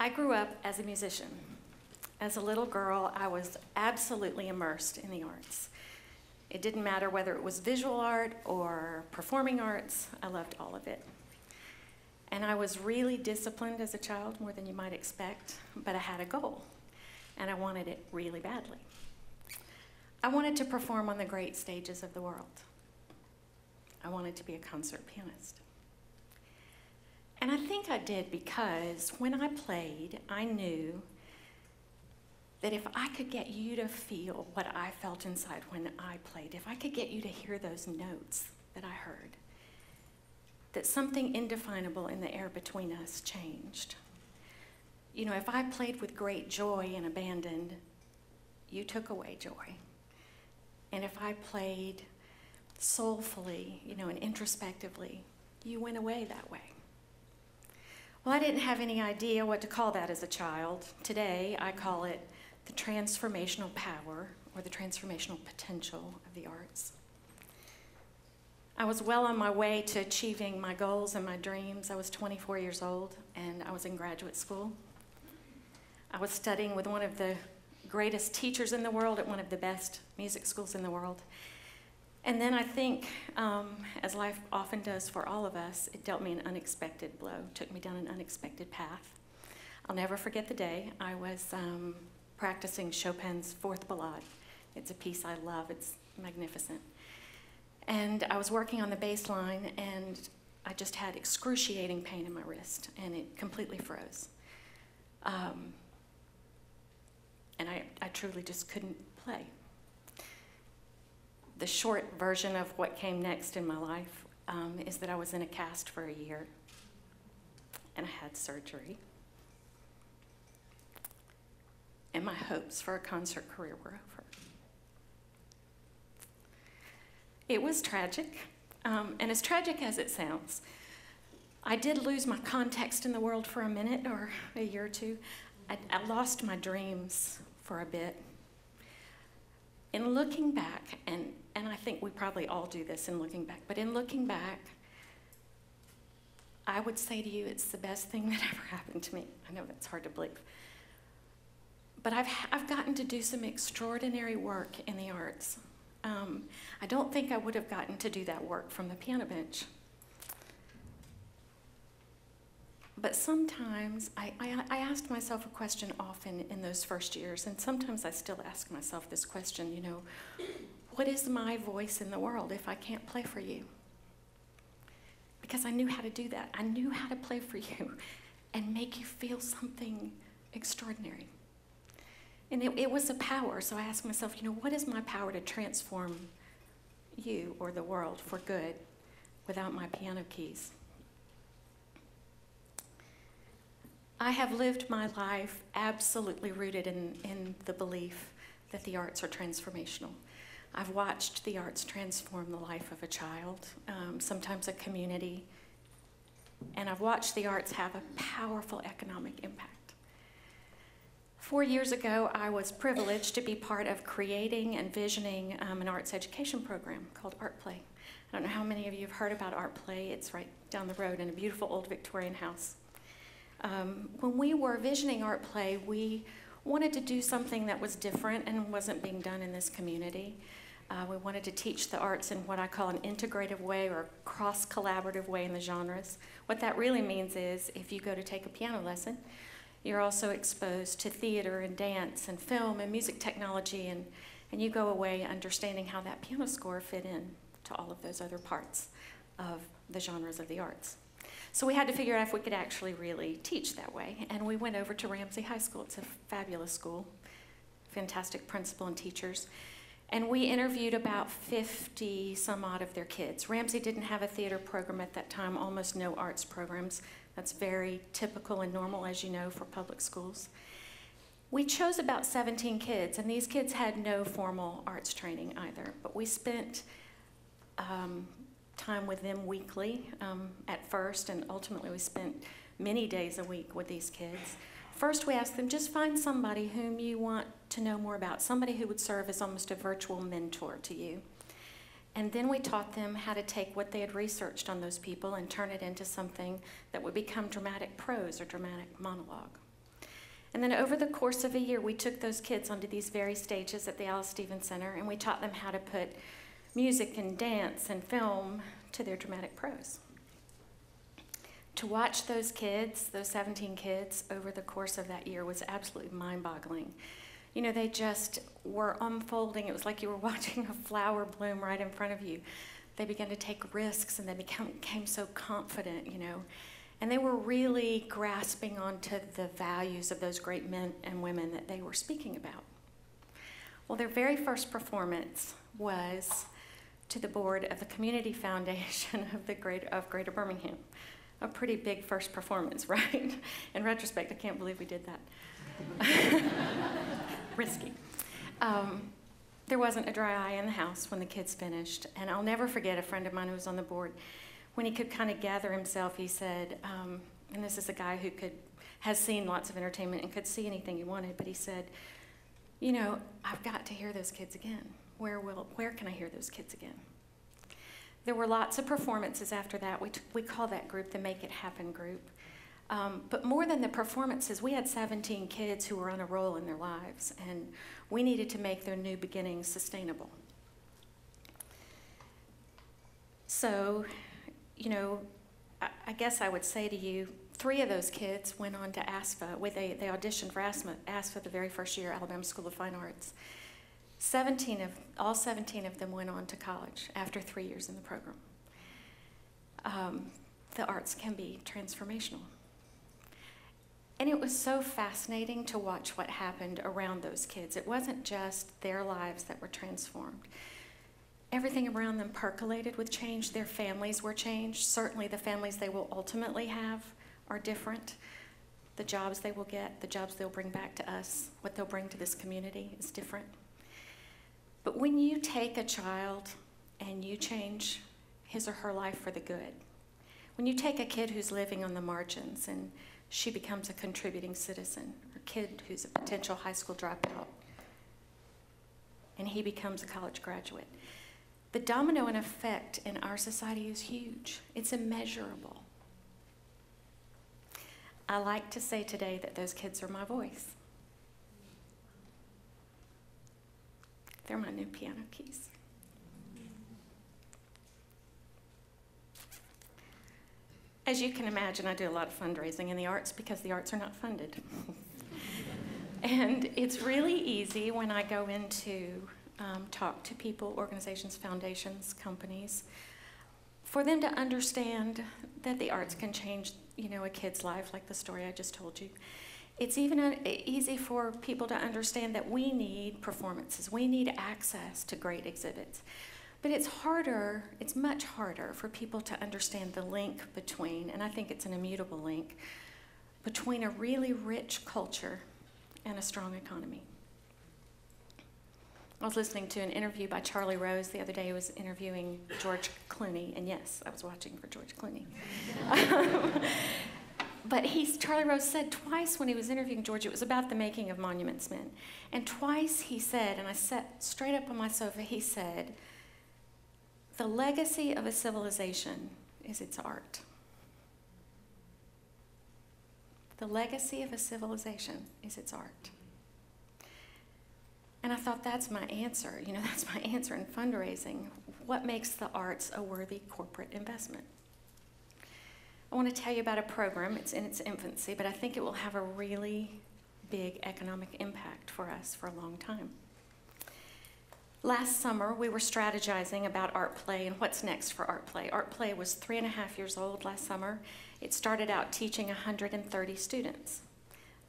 I grew up as a musician. As a little girl, I was absolutely immersed in the arts. It didn't matter whether it was visual art or performing arts, I loved all of it. And I was really disciplined as a child, more than you might expect, but I had a goal, and I wanted it really badly. I wanted to perform on the great stages of the world. I wanted to be a concert pianist. And I think I did because when I played, I knew that if I could get you to feel what I felt inside when I played, if I could get you to hear those notes that I heard, that something indefinable in the air between us changed. You know, if I played with great joy and abandon, you took away joy. And if I played soulfully, you know, and introspectively, you went away that way. Well, I didn't have any idea what to call that as a child. Today, I call it the transformational power or the transformational potential of the arts. I was well on my way to achieving my goals and my dreams. I was 24 years old, and I was in graduate school. I was studying with one of the greatest teachers in the world at one of the best music schools in the world. And then I think, as life often does for all of us, it dealt me an unexpected blow, took me down an unexpected path. I'll never forget the day. I was practicing Chopin's Fourth Ballade. It's a piece I love, it's magnificent. And I was working on the bass line, and I just had excruciating pain in my wrist, and it completely froze. And I truly just couldn't play. The short version of what came next in my life is that I was in a cast for a year, and I had surgery. And my hopes for a concert career were over. It was tragic, and as tragic as it sounds, I did lose my context in the world for a minute or a year or two. I lost my dreams for a bit. In looking back, and I think we probably all do this in looking back, but in looking back, I would say to you, it's the best thing that ever happened to me. I know that's hard to believe. But I've gotten to do some extraordinary work in the arts. I don't think I would have gotten to do that work from the piano bench. But sometimes, I asked myself a question often in those first years, and sometimes I still ask myself this question, you know, what is my voice in the world if I can't play for you? Because I knew how to do that. I knew how to play for you and make you feel something extraordinary. And it was a power, so I asked myself, you know, what is my power to transform you or the world for good without my piano keys? I have lived my life absolutely rooted in the belief that the arts are transformational. I've watched the arts transform the life of a child, sometimes a community, and I've watched the arts have a powerful economic impact. 4 years ago, I was privileged to be part of creating and visioning an arts education program called Art Play. I don't know how many of you have heard about Art Play. It's right down the road in a beautiful old Victorian house. When we were visioning Art Play, we wanted to do something that was different and wasn't being done in this community. We wanted to teach the arts in what I call an integrative way or cross-collaborative way in the genres. What that really means is if you go to take a piano lesson, you're also exposed to theater and dance and film and music technology, and you go away understanding how that piano score fit in to all of those other parts of the genres of the arts. So we had to figure out if we could actually really teach that way, and we went over to Ramsey High School. It's a fabulous school, fantastic principal and teachers, and we interviewed about 50 some odd of their kids. Ramsey didn't have a theater program at that time, almost no arts programs. That's very typical and normal, as you know, for public schools. We chose about 17 kids, and these kids had no formal arts training either, but we spent time with them weekly at first, and ultimately we spent many days a week with these kids. First, we asked them, just find somebody whom you want to know more about, somebody who would serve as almost a virtual mentor to you. And then we taught them how to take what they had researched on those people and turn it into something that would become dramatic prose or dramatic monologue. And then over the course of a year, we took those kids onto these very stages at the Alice Stevens Center, and we taught them how to put music and dance and film to their dramatic prose. To watch those kids, those 17 kids, over the course of that year was absolutely mind-boggling. You know, they just were unfolding. It was like you were watching a flower bloom right in front of you. They began to take risks, and they became so confident, you know. And they were really grasping onto the values of those great men and women that they were speaking about. Well, their very first performance was to the board of the Community Foundation of Greater Birmingham. A pretty big first performance, right? In retrospect, I can't believe we did that. Risky. There wasn't a dry eye in the house when the kids finished, and I'll never forget a friend of mine who was on the board. When he could kind of gather himself, he said, and this is a guy who has seen lots of entertainment and could see anything he wanted, but he said, you know, I've got to hear those kids again. Where can I hear those kids again? There were lots of performances after that. We call that group the Make It Happen group. But more than the performances, we had 17 kids who were on a roll in their lives, and we needed to make their new beginnings sustainable. So, you know, I guess I would say to you, 3 of those kids went on to ASFA. They auditioned for ASFA the very first year, Alabama School of Fine Arts. All 17 of them went on to college after 3 years in the program. The arts can be transformational. And it was so fascinating to watch what happened around those kids. It wasn't just their lives that were transformed. Everything around them percolated with change. Their families were changed. Certainly the families they will ultimately have are different. The jobs they will get, the jobs they'll bring back to us, what they'll bring to this community is different. But when you take a child and you change his or her life for the good, when you take a kid who's living on the margins and she becomes a contributing citizen, or a kid who's a potential high school dropout, and he becomes a college graduate, the domino effect in our society is huge. It's immeasurable. I like to say today that those kids are my voice. They're my new piano keys. As you can imagine, I do a lot of fundraising in the arts because the arts are not funded. And it's really easy when I go into talk to people, organizations, foundations, companies, for them to understand that the arts can change, you know, a kid's life, like the story I just told you. It's even easy for people to understand that we need performances. We need access to great exhibits. But it's much harder for people to understand the link between, and I think it's an immutable link, between a really rich culture and a strong economy. I was listening to an interview by Charlie Rose the other day. He was interviewing George Clooney, and yes, I was watching for George Clooney. But Charlie Rose said twice when he was interviewing George, it was about the making of Monuments Men. And twice he said, and I sat straight up on my sofa, he said, the legacy of a civilization is its art. The legacy of a civilization is its art. And I thought, that's my answer. You know, that's my answer in fundraising. What makes the arts a worthy corporate investment? I want to tell you about a program. It's in its infancy, but I think it will have a really big economic impact for us for a long time. Last summer, we were strategizing about art play and what's next for art play. Art play was 3.5 years old last summer. It started out teaching 130 students.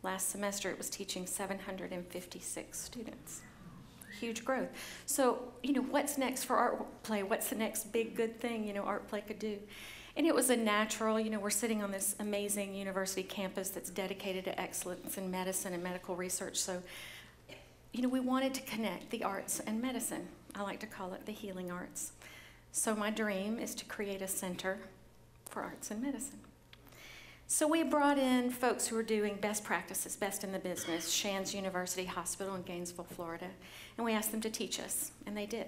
Last semester, it was teaching 756 students. Huge growth. So, you know, what's next for art play? What's the next big good thing, you know, art play could do? And it was a natural, you know, we're sitting on this amazing university campus that's dedicated to excellence in medicine and medical research. So, you know, we wanted to connect the arts and medicine. I like to call it the healing arts. So my dream is to create a center for arts and medicine. So we brought in folks who are doing best practices, best in the business, Shands University Hospital in Gainesville, Florida, and we asked them to teach us, and they did.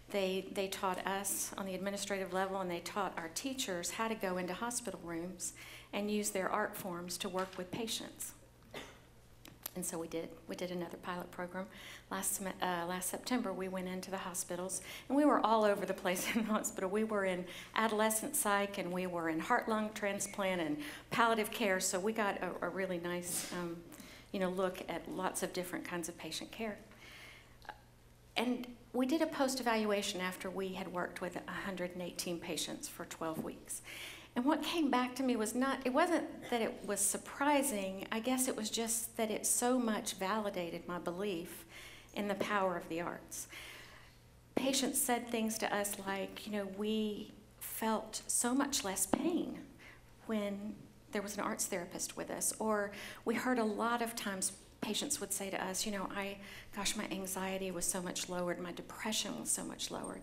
They taught us on the administrative level, and they taught our teachers how to go into hospital rooms and use their art forms to work with patients. And so we did. We did another pilot program. Last September, we went into the hospitals, and we were all over the place in the hospital. We were in adolescent psych, and we were in heart-lung transplant and palliative care, so we got a really nice look at lots of different kinds of patient care. And we did a post-evaluation after we had worked with 118 patients for 12 weeks. And what came back to me was it wasn't that it was surprising, I guess it was just that it so much validated my belief in the power of the arts. Patients said things to us like, we felt so much less pain when there was an arts therapist with us. Or we heard a lot of times patients would say to us, my anxiety was so much lowered, my depression was so much lowered.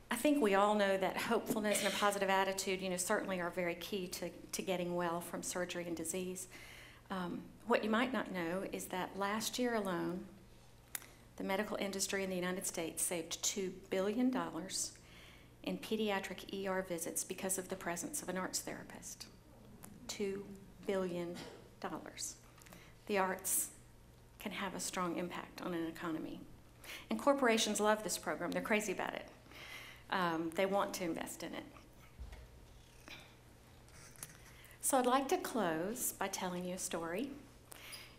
I think we all know that hopefulness and a positive attitude, certainly are very key to getting well from surgery and disease. What you might not know is that last year alone, the medical industry in the United States saved $2 billion in pediatric ER visits because of the presence of an arts therapist. $2 billion. The arts can have a strong impact on an economy. And corporations love this program. They're crazy about it. They want to invest in it. So I'd like to close by telling you a story.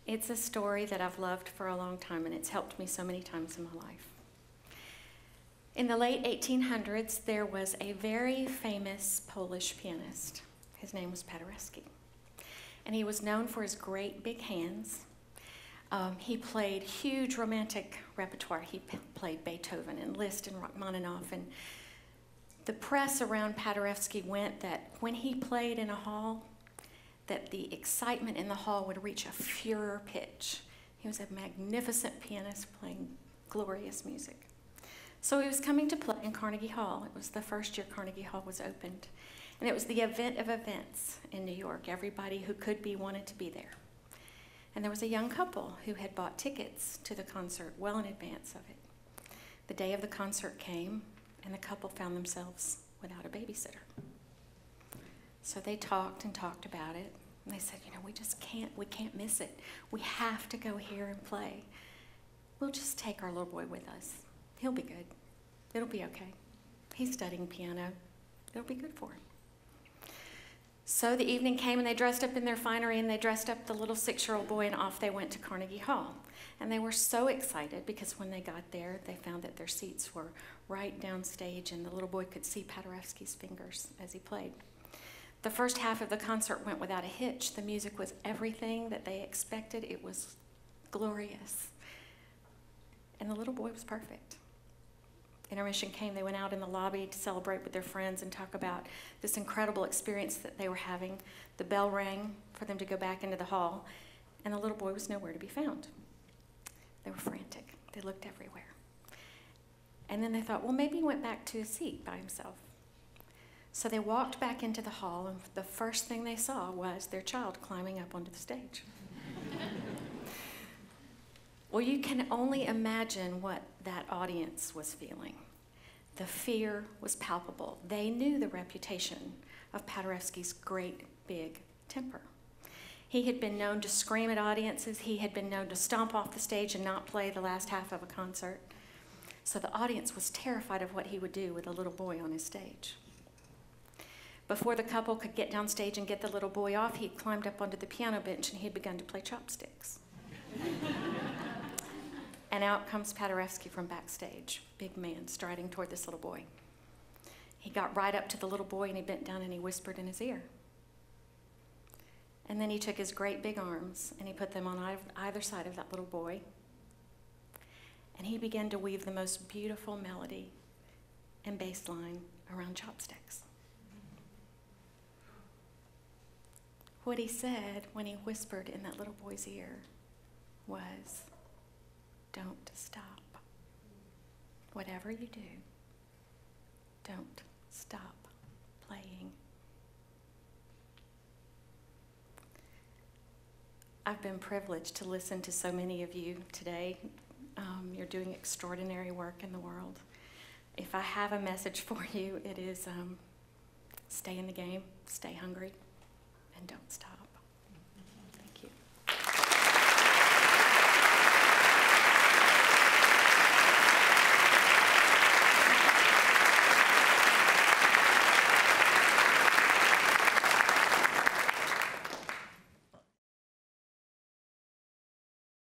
It's a story that I've loved for a long time, and it's helped me so many times in my life. In the late 1800s, there was a very famous Polish pianist. His name was Paderewski, and he was known for his great big hands. He played huge romantic repertoire. He played Beethoven and Liszt and Rachmaninoff. And the press around Paderewski went that when he played in a hall, that the excitement in the hall would reach a furor pitch. He was a magnificent pianist playing glorious music. So he was coming to play in Carnegie Hall. It was the first year Carnegie Hall was opened. And it was the event of events in New York. Everybody who could be wanted to be there. And there was a young couple who had bought tickets to the concert well in advance of it. The day of the concert came, and the couple found themselves without a babysitter. So they talked and talked about it, and they said, we can't miss it. We have to go here and play. We'll just take our little boy with us. He'll be good. It'll be okay. He's studying piano. It'll be good for him. So the evening came, and they dressed up in their finery, and they dressed up the little 6-year-old boy, and off they went to Carnegie Hall. And they were so excited because when they got there, they found that their seats were right downstage, and the little boy could see Paderewski's fingers as he played. The first half of the concert went without a hitch. The music was everything that they expected. It was glorious. And the little boy was perfect. Intermission came, they went out in the lobby to celebrate with their friends and talk about this incredible experience that they were having. The bell rang for them to go back into the hall, and the little boy was nowhere to be found. They were frantic. They looked everywhere. And then they thought, well, maybe he went back to his seat by himself. So they walked back into the hall, and the first thing they saw was their child climbing up onto the stage. Well, you can only imagine what that audience was feeling. The fear was palpable. They knew the reputation of Paderewski's great big temper. He had been known to scream at audiences. He had been known to stomp off the stage and not play the last half of a concert. So the audience was terrified of what he would do with a little boy on his stage. Before the couple could get down stage and get the little boy off, he climbed up onto the piano bench and he had begun to play chopsticks. And out comes Paderewski from backstage, big man striding toward this little boy. He got right up to the little boy and he bent down and he whispered in his ear. And then he took his great big arms and he put them on either side of that little boy. And he began to weave the most beautiful melody and bass line around chopsticks. What he said when he whispered in that little boy's ear was, "Don't stop. Whatever you do, don't stop playing." I've been privileged to listen to so many of you today. You're doing extraordinary work in the world. If I have a message for you, it is stay in the game, stay hungry, and don't stop.